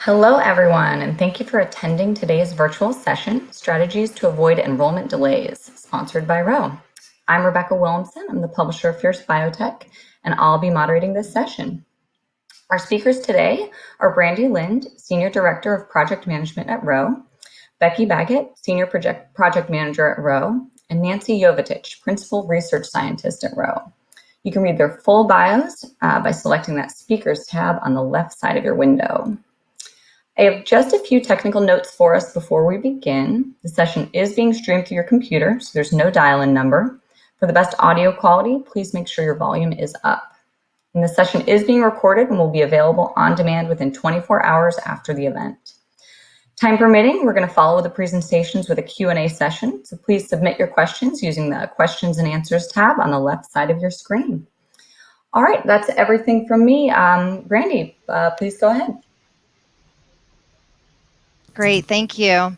Hello, everyone, and thank you for attending today's virtual session, Strategies to Avoid Enrollment Delays, sponsored by Roe. I'm Rebecca Williamson. I'm the publisher of Fierce Biotech, and I'll be moderating this session. Our speakers today are Brandy Lind, Senior Director of Project Management at Roe, Becky Baggett, Senior Project Manager at Roe, and Nancy Jovitich, Principal Research Scientist at Roe. You can read their full bios by selecting that Speakers tab on the left side of your window. I have just a few technical notes for us before we begin. The session is being streamed through your computer, so there's no dial-in number. For the best audio quality, please make sure your volume is up. And the session is being recorded and will be available on demand within 24 hours after the event. Time permitting, we're going to follow the presentations with a Q&A session, so please submit your questions using the Questions and Answers tab on the left side of your screen. All right, that's everything from me. Brandy, please go ahead. Great, thank you.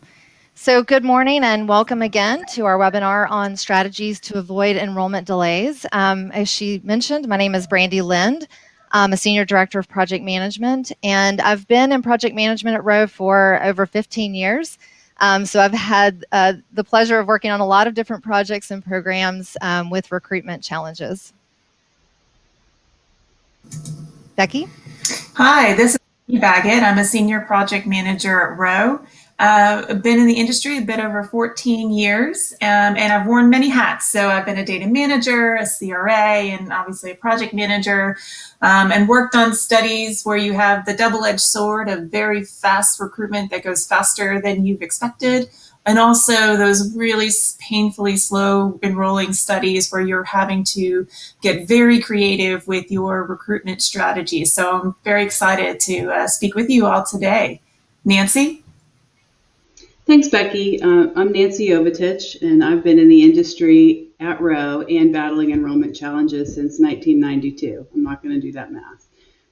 So good morning and welcome again to our webinar on strategies to avoid enrollment delays. As she mentioned, my name is Brandy Lind. I'm a Senior Director of Project Management, and I've been in project management at Roe for over 15 years. So I've had the pleasure of working on a lot of different projects and programs with recruitment challenges. Becky? Hi, this is Becky Baggett. I'm a Senior Project Manager at Roe. I've been in the industry a bit over 14 years, and I've worn many hats. So I've been a data manager, a CRA, and obviously a project manager, and worked on studies where you have the double-edged sword of very fast recruitment that goes faster than you've expected, and also those really painfully slow enrolling studies where you're having to get very creative with your recruitment strategy. So I'm very excited to speak with you all today. Nancy? Thanks, Becky. I'm Nancy Jovitich, and I've been in the industry at Roe and battling enrollment challenges since 1992. I'm not going to do that math.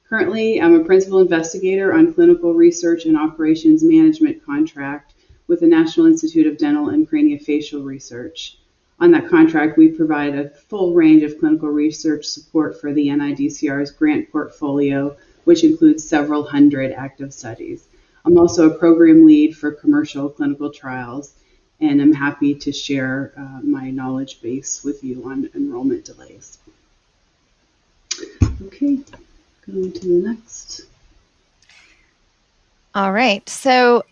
Currently, I'm a principal investigator on clinical research and operations management contract with the National Institute of Dental and Craniofacial Research. On that contract, we provide a full range of clinical research support for the NIDCR's grant portfolio, which includes several hundred active studies. I'm also a program lead for commercial clinical trials, and I'm happy to share my knowledge base with you on enrollment delays. Okay, going to the next. All right, so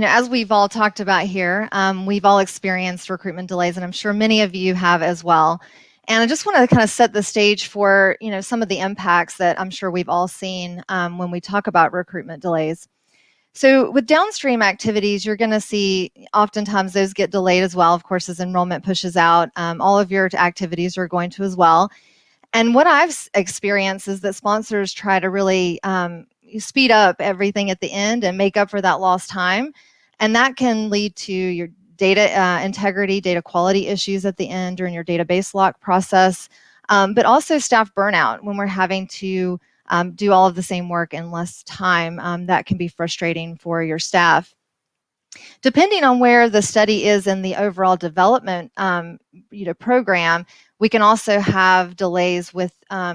as we've all talked about here, we've all experienced recruitment delays, and I'm sure many of you have as well. And I just want to kind of set the stage for some of the impacts that I'm sure we've all seen when we talk about recruitment delays. So with downstream activities, you're going to see oftentimes those get delayed as well, of course, as enrollment pushes out. All of your activities are going to as well. And what I've experienced is that sponsors try to really speed up everything at the end and make up for that lost time. And that can lead to your data integrity, data quality issues at the end during your database lock process, but also staff burnout when we're having to do all of the same work in less time. That can be frustrating for your staff. Depending on where the study is in the overall development program, we can also have delays with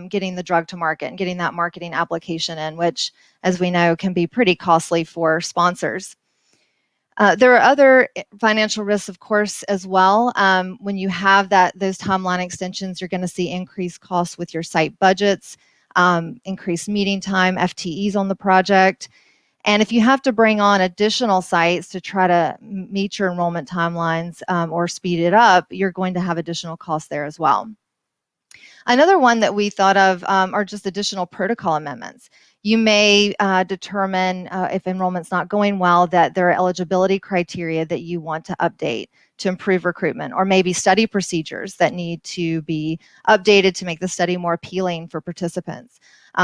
getting the drug to market and getting that marketing application in, which, as we know, can be pretty costly for sponsors. There are other financial risks, of course, as well. When you have those timeline extensions, you're going to see increased costs with your site budgets, increased meeting time, FTEs on the project. And if you have to bring on additional sites to try to meet your enrollment timelines or speed it up, you're going to have additional costs there as well. Another one that we thought of are just additional protocol amendments. You may determine if enrollment's not going well that there are eligibility criteria that you want to update to improve recruitment, or maybe study procedures that need to be updated to make the study more appealing for participants.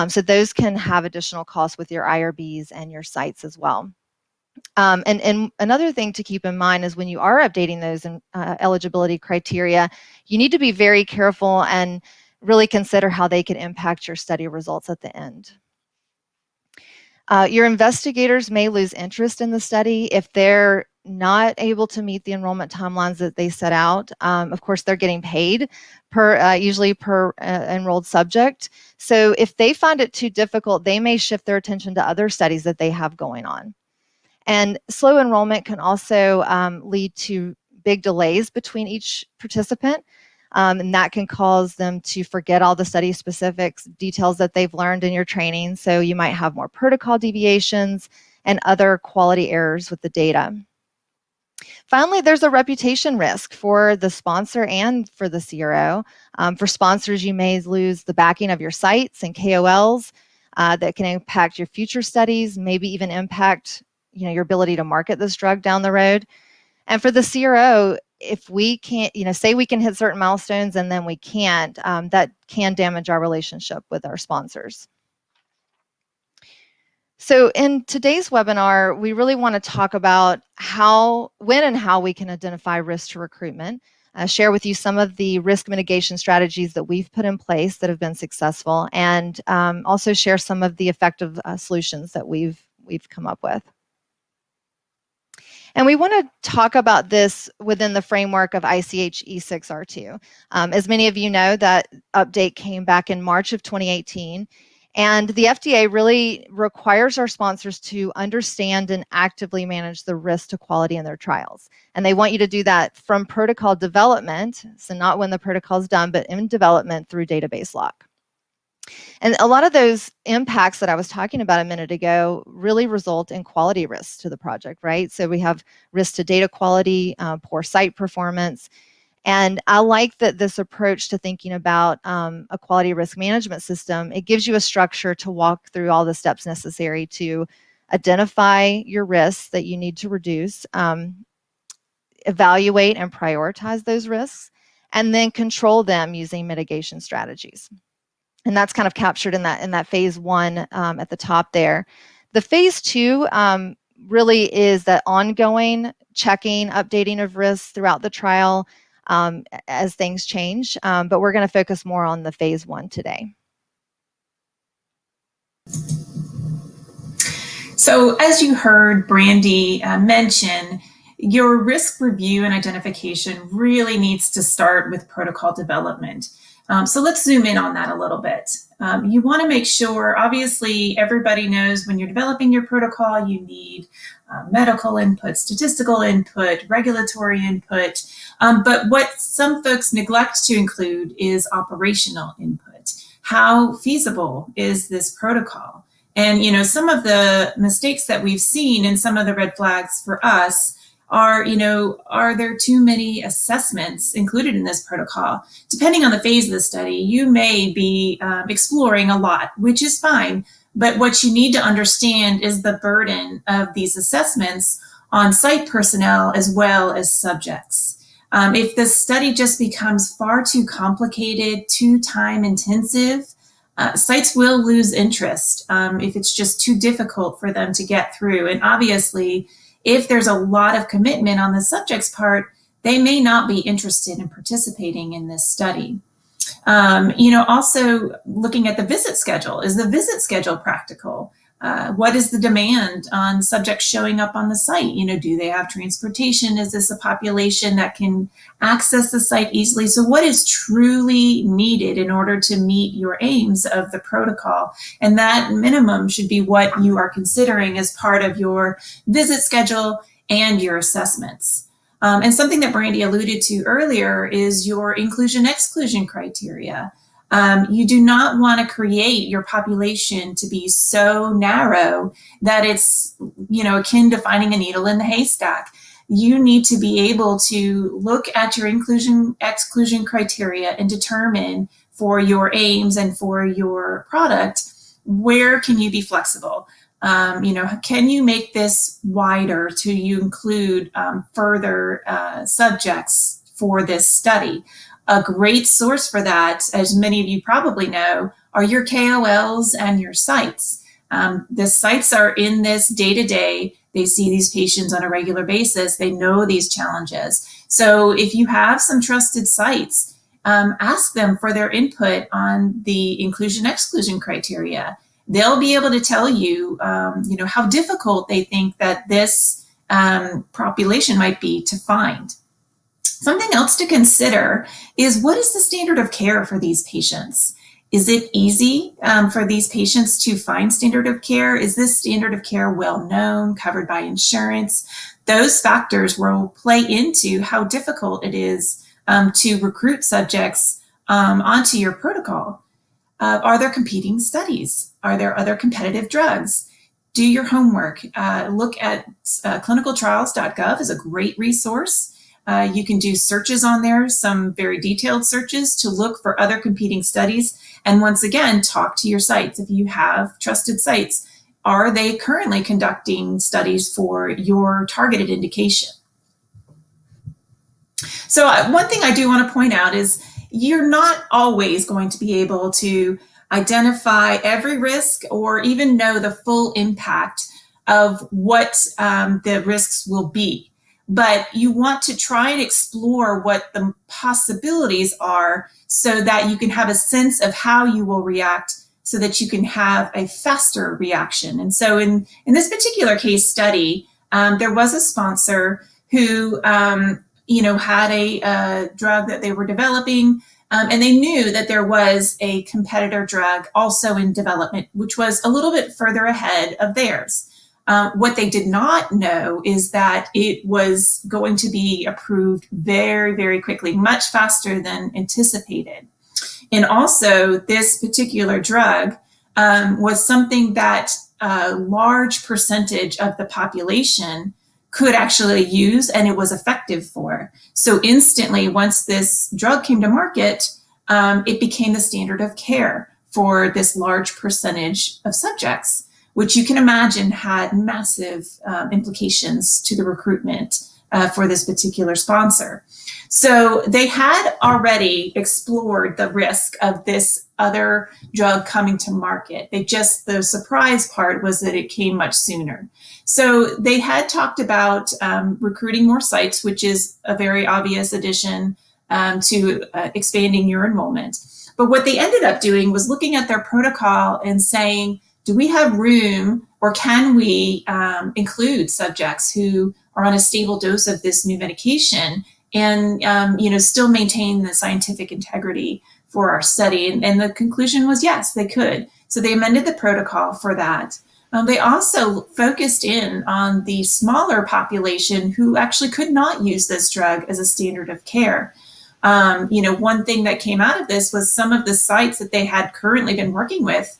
So those can have additional costs with your IRBs and your sites as well. And another thing to keep in mind is when you are updating those eligibility criteria, you need to be very careful and really consider how they can impact your study results at the end. Your investigators may lose interest in the study if they're not able to meet the enrollment timelines that they set out, of course, they're getting paid usually per enrolled subject. So if they find it too difficult, they may shift their attention to other studies that they have going on. And slow enrollment can also lead to big delays between each participant. And that can cause them to forget all the study specifics, details that they've learned in your training. So you might have more protocol deviations and other quality errors with the data. Finally, there's a reputation risk for the sponsor and for the CRO. For sponsors, you may lose the backing of your sites and KOLs that can impact your future studies, maybe even impact your ability to market this drug down the road. And for the CRO, if we can't, say we can hit certain milestones and then we can't, that can damage our relationship with our sponsors. So in today's webinar, we really want to talk about when and how we can identify risk to recruitment, share with you some of the risk mitigation strategies that we've put in place that have been successful, and also share some of the effective solutions that we've come up with. And we want to talk about this within the framework of ICH E6R2. As many of you know, that update came back in March of 2018. And the FDA really requires our sponsors to understand and actively manage the risk to quality in their trials. And they want you to do that from protocol development, so not when the protocol is done, but in development through database lock. And a lot of those impacts that I was talking about a minute ago really result in quality risks to the project, right? So we have risk to data quality, poor site performance. And I like that this approach to thinking about a quality risk management system, it gives you a structure to walk through all the steps necessary to identify your risks that you need to reduce, evaluate and prioritize those risks, and then control them using mitigation strategies. And that's kind of captured in that phase one at the top there. The phase two really is that ongoing checking, updating of risks throughout the trial as things change, but we're going to focus more on the phase one today. So as you heard Brandy mention, your risk review and identification really needs to start with protocol development. So let's zoom in on that a little bit. You want to make sure, obviously, everybody knows when you're developing your protocol, you need medical input, statistical input, regulatory input. But what some folks neglect to include is operational input. How feasible is this protocol? And, some of the mistakes that we've seen and some of the red flags for us are, are there too many assessments included in this protocol? Depending on the phase of the study, you may be exploring a lot, which is fine. But what you need to understand is the burden of these assessments on site personnel as well as subjects. If the study just becomes far too complicated, too time intensive, sites will lose interest if it's just too difficult for them to get through. And obviously, if there's a lot of commitment on the subject's part, they may not be interested in participating in this study. Also looking at the visit schedule. Is the visit schedule practical? What is the demand on subjects showing up on the site? Do they have transportation? Is this a population that can access the site easily? So what is truly needed in order to meet your aims of the protocol? And that minimum should be what you are considering as part of your visit schedule and your assessments. And something that Brandy alluded to earlier is your inclusion-exclusion criteria. You do not want to create your population to be so narrow that it's, akin to finding a needle in the haystack. You need to be able to look at your inclusion-exclusion criteria and determine for your aims and for your product, where can you be flexible? Can you make this wider to include further subjects for this study? A great source for that, as many of you probably know, are your KOLs and your sites. The sites are in this day-to-day. They see these patients on a regular basis. They know these challenges. So if you have some trusted sites, ask them for their input on the inclusion-exclusion criteria. They'll be able to tell you, how difficult they think that this population might be to find. Something else to consider is, what is the standard of care for these patients? Is it easy for these patients to find standard of care? Is this standard of care well known, covered by insurance? Those factors will play into how difficult it is to recruit subjects onto your protocol. Are there competing studies? Are there other competitive drugs? Do your homework. Look at clinicaltrials.gov is a great resource. You can do searches on there, some very detailed searches to look for other competing studies. And once again, talk to your sites. If you have trusted sites, are they currently conducting studies for your targeted indication? So one thing I do want to point out is, you're not always going to be able to identify every risk or even know the full impact of what the risks will be. But you want to try and explore what the possibilities are so that you can have a sense of how you will react, so that you can have a faster reaction. And so in this particular case study, there was a sponsor who had a drug that they were developing, and they knew that there was a competitor drug also in development, which was a little bit further ahead of theirs. What they did not know is that it was going to be approved very, very quickly, much faster than anticipated. And also, this particular drug was something that a large percentage of the population could actually use, and it was effective for. So instantly, once this drug came to market, it became the standard of care for this large percentage of subjects, which you can imagine had massive implications to the recruitment for this particular sponsor. So they had already explored the risk of this other drug coming to market. The surprise part was that it came much sooner. So they had talked about recruiting more sites, which is a very obvious addition to expanding your enrollment. But what they ended up doing was looking at their protocol and saying, do we have room, or can we include subjects who are on a stable dose of this new medication and still maintain the scientific integrity for our study? And the conclusion was yes, they could. So they amended the protocol for that. They also focused in on the smaller population who actually could not use this drug as a standard of care. One thing that came out of this was some of the sites that they had currently been working with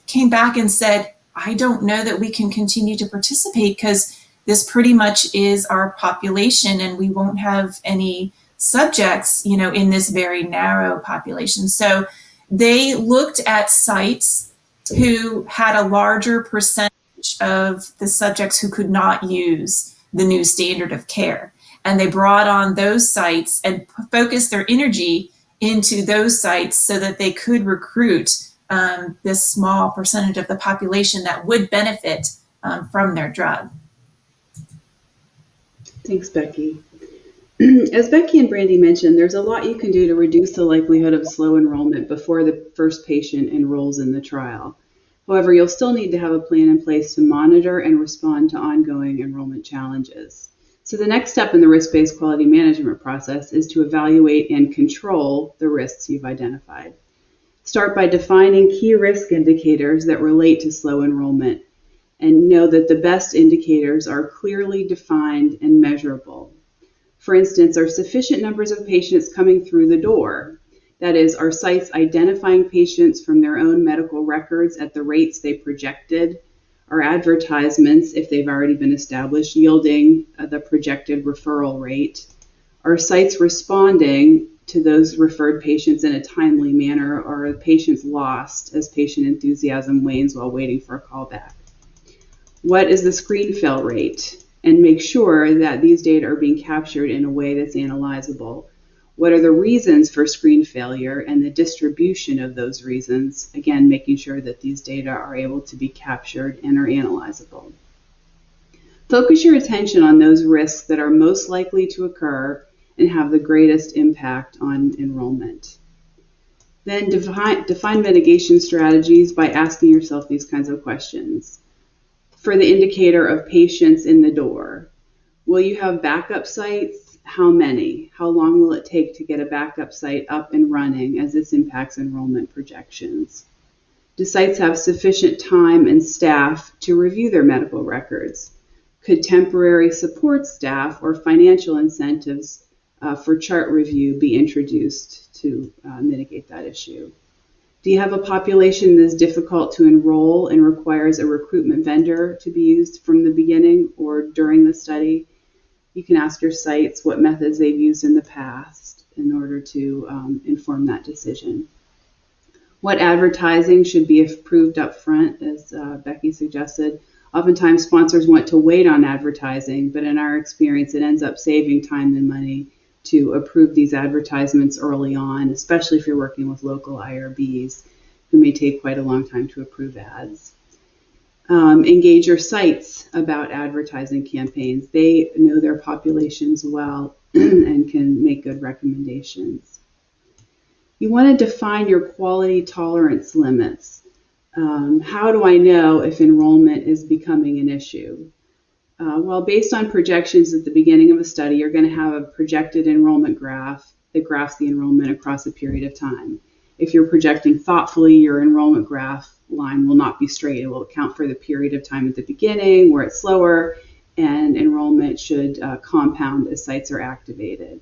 came back and said, I don't know that we can continue to participate because this pretty much is our population and we won't have any subjects, in this very narrow population. So they looked at sites who had a larger percentage of the subjects who could not use the new standard of care. And they brought on those sites and focused their energy into those sites so that they could recruit this small percentage of the population that would benefit from their drug. Thanks, Becky. As Becky and Brandy mentioned, there's a lot you can do to reduce the likelihood of slow enrollment before the first patient enrolls in the trial. However, you'll still need to have a plan in place to monitor and respond to ongoing enrollment challenges. So the next step in the risk-based quality management process is to evaluate and control the risks you've identified. Start by defining key risk indicators that relate to slow enrollment, and know that the best indicators are clearly defined and measurable. For instance, are sufficient numbers of patients coming through the door? That is, are sites identifying patients from their own medical records at the rates they projected? Are advertisements, if they've already been established, yielding the projected referral rate? Are sites responding to those referred patients in a timely manner, or are patients lost as patient enthusiasm wanes while waiting for a callback? What is the screen fail rate? And make sure that these data are being captured in a way that's analyzable. What are the reasons for screen failure and the distribution of those reasons? Again, making sure that these data are able to be captured and are analyzable. Focus your attention on those risks that are most likely to occur and have the greatest impact on enrollment. Then define mitigation strategies by asking yourself these kinds of questions. for the indicator of patients in the door. Will you have backup sites? How many? How long will it take to get a backup site up and running, as this impacts enrollment projections? Do sites have sufficient time and staff to review their medical records? Could temporary support staff or financial incentives for chart review be introduced to mitigate that issue? Do you have a population that is difficult to enroll and requires a recruitment vendor to be used from the beginning or during the study? You can ask your sites what methods they've used in the past in order to inform that decision. What advertising should be approved up front, as Becky suggested. Oftentimes sponsors want to wait on advertising, but in our experience it ends up saving time and money to approve these advertisements early on, especially if you're working with local IRBs who may take quite a long time to approve ads. Engage your sites about advertising campaigns. They know their populations well and can make good recommendations. You want to define your quality tolerance limits. How do I know if enrollment is becoming an issue? Well, based on projections at the beginning of a study, you're going to have a projected enrollment graph that graphs the enrollment across a period of time. If you're projecting thoughtfully, your enrollment graph line will not be straight. It will account for the period of time at the beginning where it's slower, and enrollment should compound as sites are activated.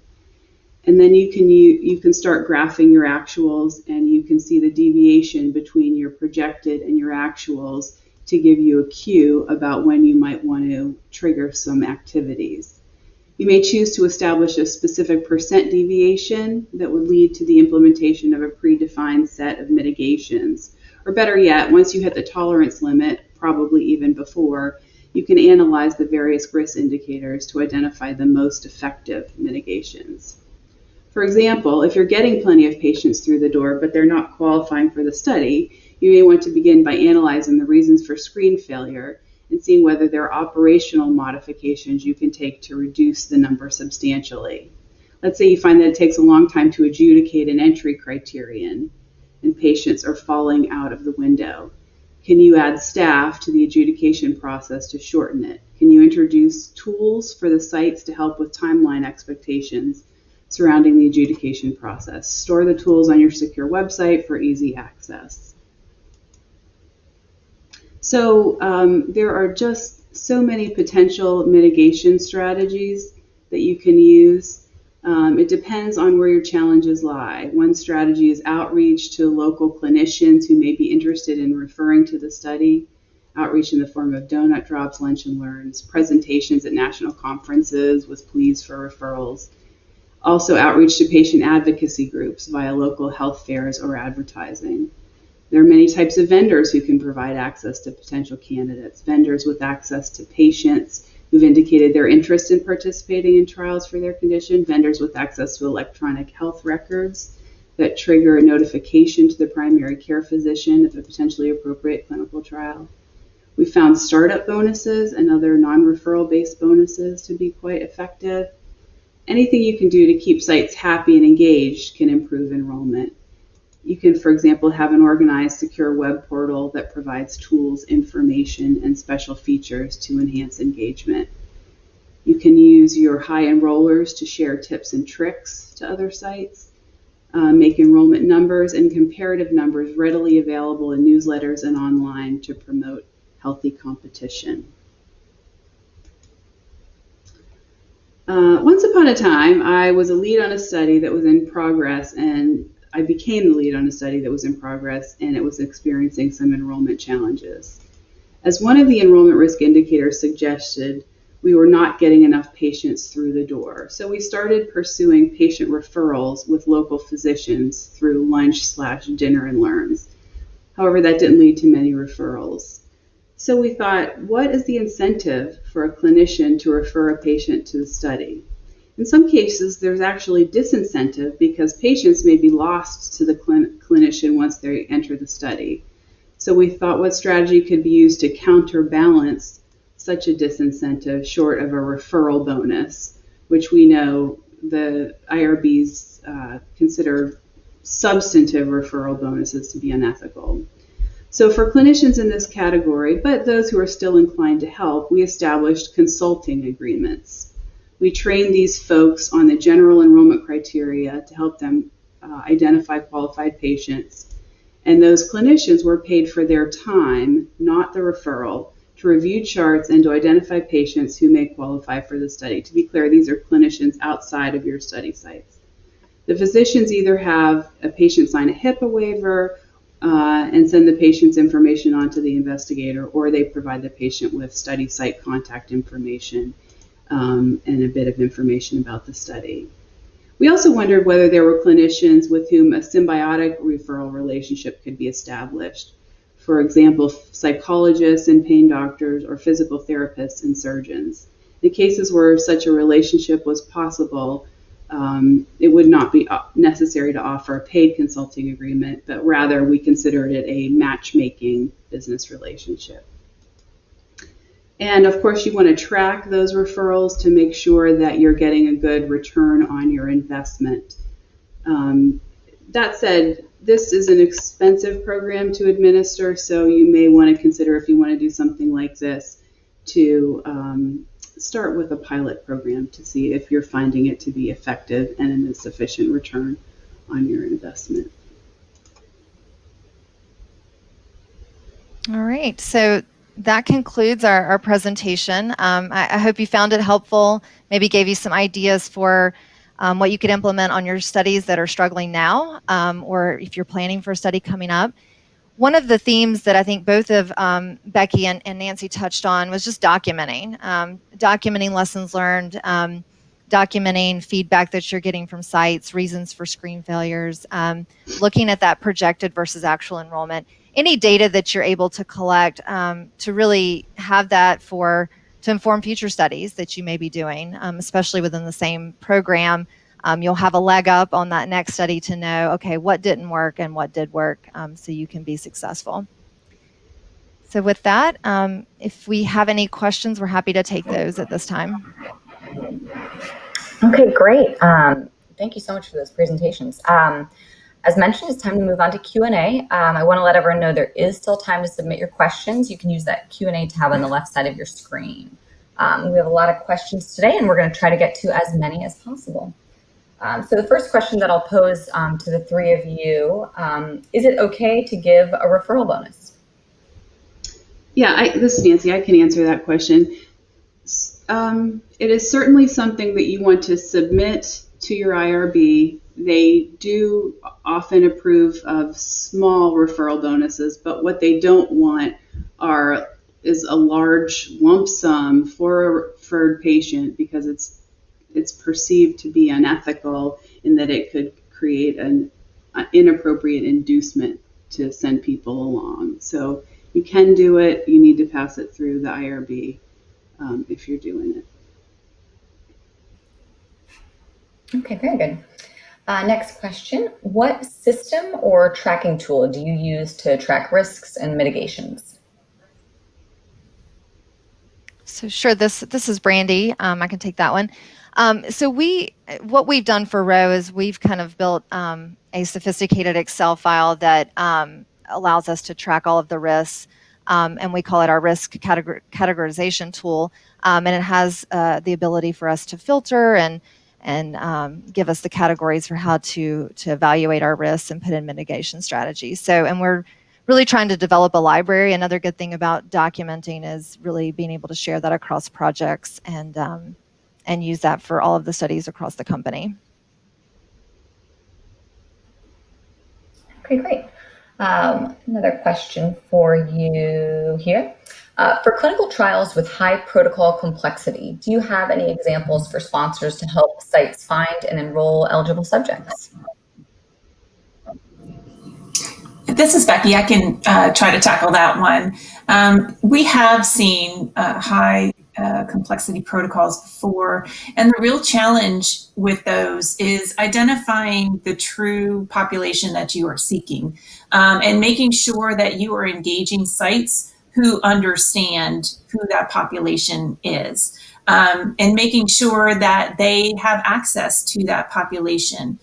And then you can start graphing your actuals, and you can see the deviation between your projected and your actuals to give you a cue about when you might want to trigger some activities. You may choose to establish a specific percent deviation that would lead to the implementation of a predefined set of mitigations. Or better yet, once you hit the tolerance limit, probably even before, you can analyze the various risk indicators to identify the most effective mitigations. For example, if you're getting plenty of patients through the door, but they're not qualifying for the study, you may want to begin by analyzing the reasons for screen failure and seeing whether there are operational modifications you can take to reduce the number substantially. Let's say you find that it takes a long time to adjudicate an entry criterion and patients are falling out of the window. Can you add staff to the adjudication process to shorten it? Can you introduce tools for the sites to help with timeline expectations surrounding the adjudication process? Store the tools on your secure website for easy access. So there are just so many potential mitigation strategies that you can use. It depends on where your challenges lie. One strategy is outreach to local clinicians who may be interested in referring to the study, outreach in the form of donut drops, lunch and learns, presentations at national conferences with pleas for referrals. Also outreach to patient advocacy groups via local health fairs or advertising. There are many types of vendors who can provide access to potential candidates. Vendors with access to patients who've indicated their interest in participating in trials for their condition. Vendors with access to electronic health records that trigger a notification to the primary care physician of a potentially appropriate clinical trial. We found startup bonuses and other non-referral based bonuses to be quite effective. Anything you can do to keep sites happy and engaged can improve enrollment. You can, for example, have an organized, secure web portal that provides tools, information, and special features to enhance engagement. You can use your high enrollers to share tips and tricks to other sites, make enrollment numbers and comparative numbers readily available in newsletters and online to promote healthy competition. Once upon a time, I was a lead on a study that was in progress, and I became the lead on a study that was in progress, and it was experiencing some enrollment challenges. As one of the enrollment risk indicators suggested, we were not getting enough patients through the door. So we started pursuing patient referrals with local physicians through lunch/dinner and learns. However, that didn't lead to many referrals. So we thought, what is the incentive for a clinician to refer a patient to the study? In some cases, there's actually disincentive because patients may be lost to the clinician once they enter the study. So we thought what strategy could be used to counterbalance such a disincentive short of a referral bonus, which we know the IRBs consider substantive referral bonuses to be unethical. So for clinicians in this category, but those who are still inclined to help, we established consulting agreements. We trained these folks on the general enrollment criteria to help them identify qualified patients. And those clinicians were paid for their time, not the referral, to review charts and to identify patients who may qualify for the study. To be clear, these are clinicians outside of your study sites. The physicians either have a patient sign a HIPAA waiver and send the patient's information on to the investigator, or they provide the patient with study site contact information and a bit of information about the study. We also wondered whether there were clinicians with whom a symbiotic referral relationship could be established. For example, psychologists and pain doctors, or physical therapists and surgeons. In cases where such a relationship was possible, it would not be necessary to offer a paid consulting agreement, but rather we considered it a matchmaking business relationship. And of course, you want to track those referrals to make sure that you're getting a good return on your investment. That said, this is an expensive program to administer, so you may want to consider, if you want to do something like this, to start with a pilot program to see if you're finding it to be effective and a sufficient return on your investment. All right, so that concludes our presentation. I hope you found it helpful, maybe gave you some ideas for what you could implement on your studies that are struggling now, or if you're planning for a study coming up. One of the themes that I think both of Becky and Nancy touched on was just documenting. Documenting lessons learned, documenting feedback that you're getting from sites, reasons for screen failures, looking at that projected versus actual enrollment. Any data that you're able to collect to really have that to inform future studies that you may be doing, especially within the same program. You'll have a leg up on that next study to know, okay, what didn't work and what did work, so you can be successful. So with that, if we have any questions, we're happy to take those at this time. Okay, great. Thank you so much for those presentations. As mentioned, it's time to move on to Q&A. I want to let everyone know there is still time to submit your questions. You can use that Q&A tab on the left side of your screen. We have a lot of questions today, and we're going to try to get to as many as possible. So the first question that I'll pose to the three of you, is it okay to give a referral bonus? Yeah, this is Nancy. I can answer that question. It is certainly something that you want to submit to your IRB. They do often approve of small referral bonuses, but what they don't want is a large lump sum for a referred patient, because it's perceived to be unethical in that it could create an inappropriate inducement to send people along. So you can do it. You need to pass it through the IRB if you're doing it. Okay, very good. Next question. What system or tracking tool do you use to track risks and mitigations? So sure, this is Brandy. I can take that one. So what we've done for Row is we've kind of built a sophisticated Excel file that allows us to track all of the risks, and we call it our risk categorization tool. And it has the ability for us to filter and give us the categories for how to evaluate our risks and put in mitigation strategies. So, and we're really trying to develop a library. Another good thing about documenting is really being able to share that across projects and use that for all of the studies across the company. Okay, great. Another question for you here. For clinical trials with high protocol complexity, do you have any examples for sponsors to help sites find and enroll eligible subjects? This is Becky. I can try to tackle that one. We have seen high complexity protocols before, and the real challenge with those is identifying the true population that you are seeking, and making sure that you are engaging sites who understand who that population is, and making sure that they have access to that population.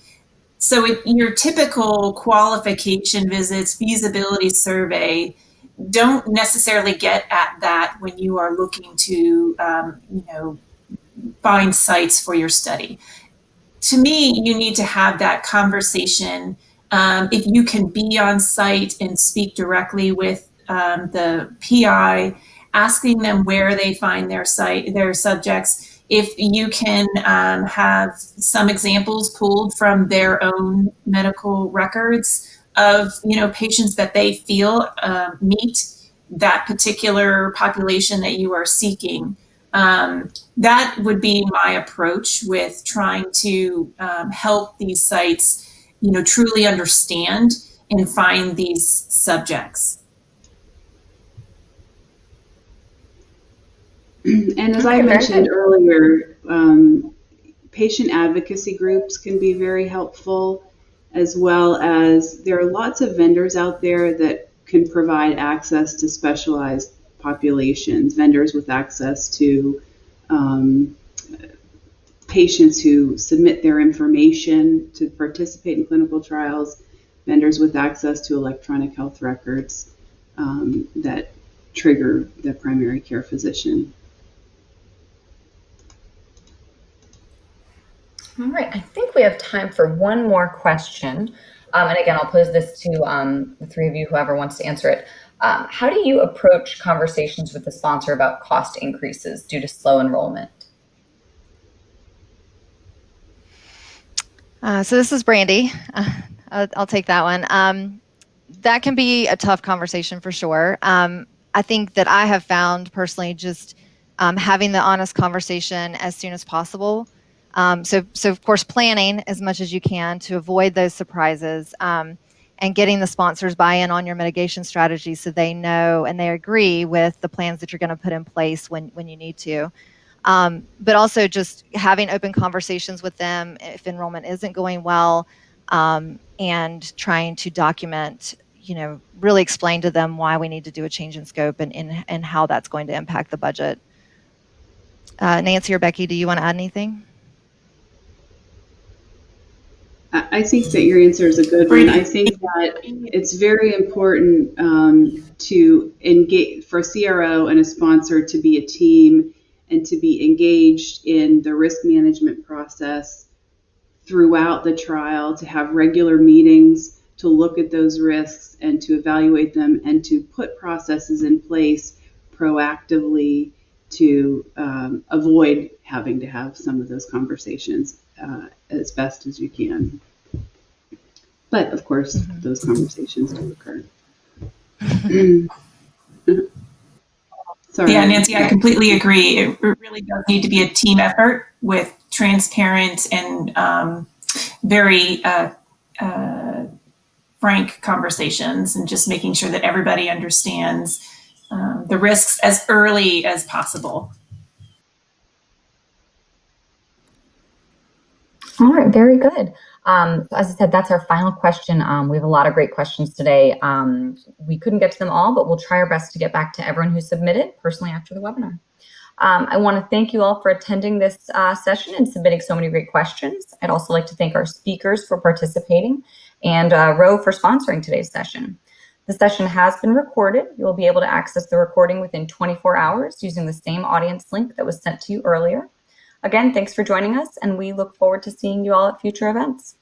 So your typical qualification visits, feasibility survey, don't necessarily get at that when you are looking to, find sites for your study. To me, you need to have that conversation. If you can be on site and speak directly with the PI, asking them where they find their subjects. If you can have some examples pulled from their own medical records of patients that they feel meet that particular population that you are seeking. That would be my approach with trying to help these sites, truly understand and find these subjects. And as I mentioned earlier, patient advocacy groups can be very helpful, as well as there are lots of vendors out there that can provide access to specialized populations, vendors with access to patients who submit their information to participate in clinical trials, vendors with access to electronic health records that trigger the primary care physician. All right, I think we have time for one more question. And again, I'll pose this to the three of you, whoever wants to answer it. How do you approach conversations with the sponsor about cost increases due to slow enrollment? So this is Brandy. I'll take that one. That can be a tough conversation for sure. I think that I have found personally just having the honest conversation as soon as possible. So of course, planning as much as you can to avoid those surprises, and getting the sponsors buy-in on your mitigation strategy so they know and they agree with the plans that you're going to put in place when you need to. But also just having open conversations with them if enrollment isn't going well, and trying to document, really explain to them why we need to do a change in scope and how that's going to impact the budget. Nancy or Becky, do you want to add anything? I think that your answer is a good one. I think that it's very important to engage for a CRO and a sponsor to be a team and to be engaged in the risk management process throughout the trial, to have regular meetings to look at those risks and to evaluate them and to put processes in place proactively to avoid having to have some of those conversations as best as you can. But of course, those conversations do occur. Sorry. Yeah, Nancy, I completely agree. It really does need to be a team effort with transparent and very frank conversations, and just making sure that everybody understands the risks as early as possible. All right, very good. As I said, that's our final question. We have a lot of great questions today. We couldn't get to them all, but we'll try our best to get back to everyone who submitted personally after the webinar. I want to thank you all for attending this session and submitting so many great questions. I'd also like to thank our speakers for participating and Ro for sponsoring today's session. The session has been recorded. You'll be able to access the recording within 24 hours using the same audience link that was sent to you earlier. Again, thanks for joining us, and we look forward to seeing you all at future events.